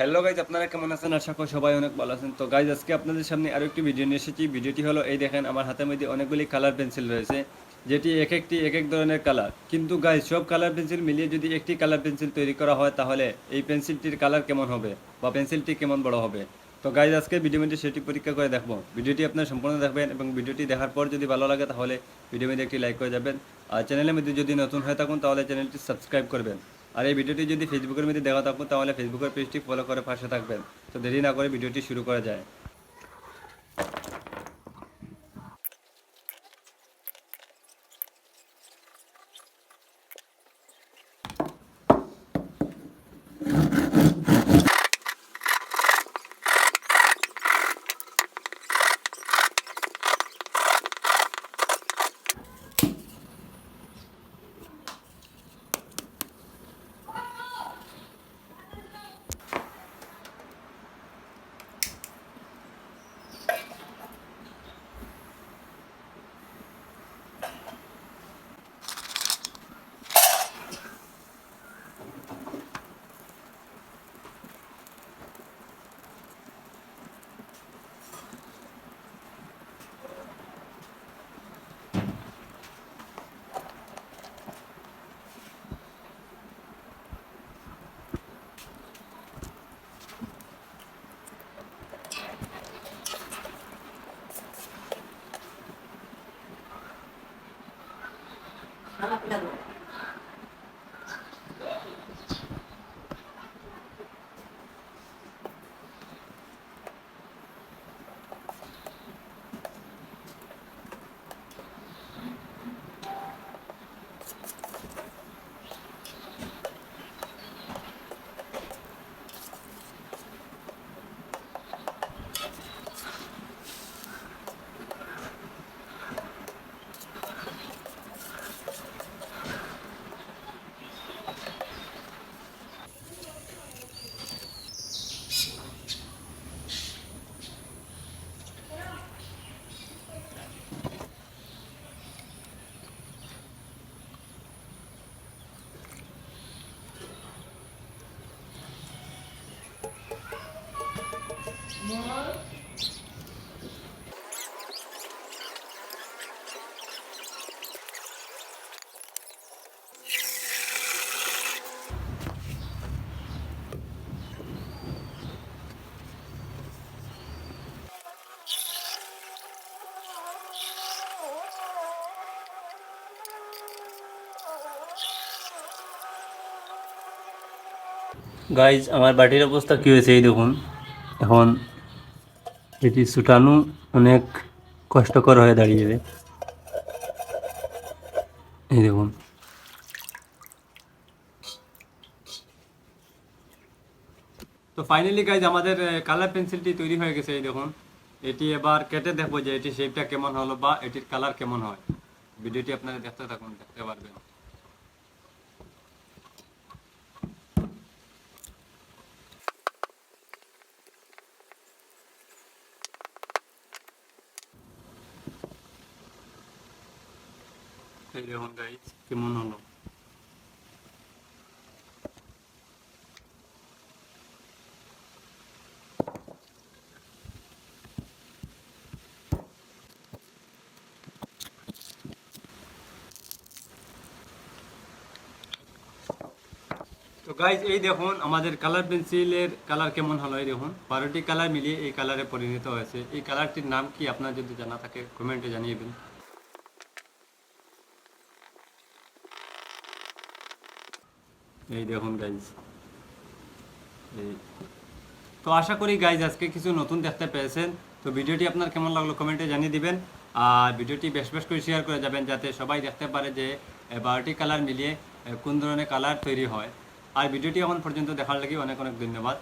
Hello guys, আপনারা কেমন আছেন? আশা করি সবাই অনেক ভালো আছেন। তো গাইজ, আজকে আপনাদের সামনে আরো একটি ভিডিও নিয়ে এসেছি। ভিডিওটি হলো এই দেখেন, আমার হাতের মধ্যে অনেকগুলি কালার পেন্সিল রয়েছে, যেটি এক একটি এক এক ধরনের কালার। কিন্তু গাইজ, সব কালার পেন্সিল মিলিয়ে যদি একটি কালার পেন্সিল তৈরি করা হয়, তাহলে এই পেন্সিলটির কালার কেমন হবে বা পেন্সিলটি কেমন বড় হবে। তো গাইজ, আজকে ভিডিও মধ্যে সেটি পরীক্ষা করে দেখবো। ভিডিওটি আপনারা সম্পূর্ণ দেখবেন এবং ভিডিওটি দেখার পর যদি ভালো লাগে তাহলে ভিডিও মধ্যে একটি লাইক করে যাবেন। আর চ্যানেলের মধ্যে যদি নতুন হয়ে থাকুন তাহলে চ্যানেলটি সাবস্ক্রাইব করবেন। আর এই ভিডিওটি যদি ফেসবুকের মধ্যে দেখা থাকুন তাহলে ফেসবুকের পেজটি ফলো করে পাশে থাকবেন। তো দেরি না করে ভিডিওটি শুরু করা যায়। গাইজ, আমার বাটির অবস্থা কী হয়েছে এই দেখুন। এখন এটি ছুটানো অনেক কষ্টকর হয়ে দাঁড়িয়েছে। এই দেখুন। তো ফাইনালি গাইজ, আমাদের কালার পেন্সিলটি তৈরি হয়ে গেছে। এই দেখুন, এটি এবার কেটে দেখবো যে এটি শেপটা কেমন হলো বা এটির কালার কেমন হয়। ভিডিওটি আপনারা দেখতে থাকুন, দেখতে পারবেন। এই দেখুন গাইজ, কেমন হলো। তো গাইজ, এই দেখুন আমাদের কালার পেন্সিলের কালার কেমন হলো। এই দেখুন, 12টি কালার মিলিয়ে এই কালারে পরিণত হয়েছে। এই কালারটির নাম কি আপনার যদি জানা থাকে কমেন্টে জানিয়ে দিন। এই দেখুন গাইজ, এই তো আশা করি গাইজ আজকে কিছু নতুন দেখতে পেয়েছেন। তো ভিডিওটি আপনার কেমন লাগলো কমেন্টে জানিয়ে দিবেন। আর ভিডিওটি বেশ বেশ করে শেয়ার করে যাবেন, যাতে সবাই দেখতে পারে যে 12টি কালার মিলিয়ে কোন ধরনের কালার তৈরি হয়। আর ভিডিওটি এখন পর্যন্ত দেখার লাগি অনেক অনেক ধন্যবাদ।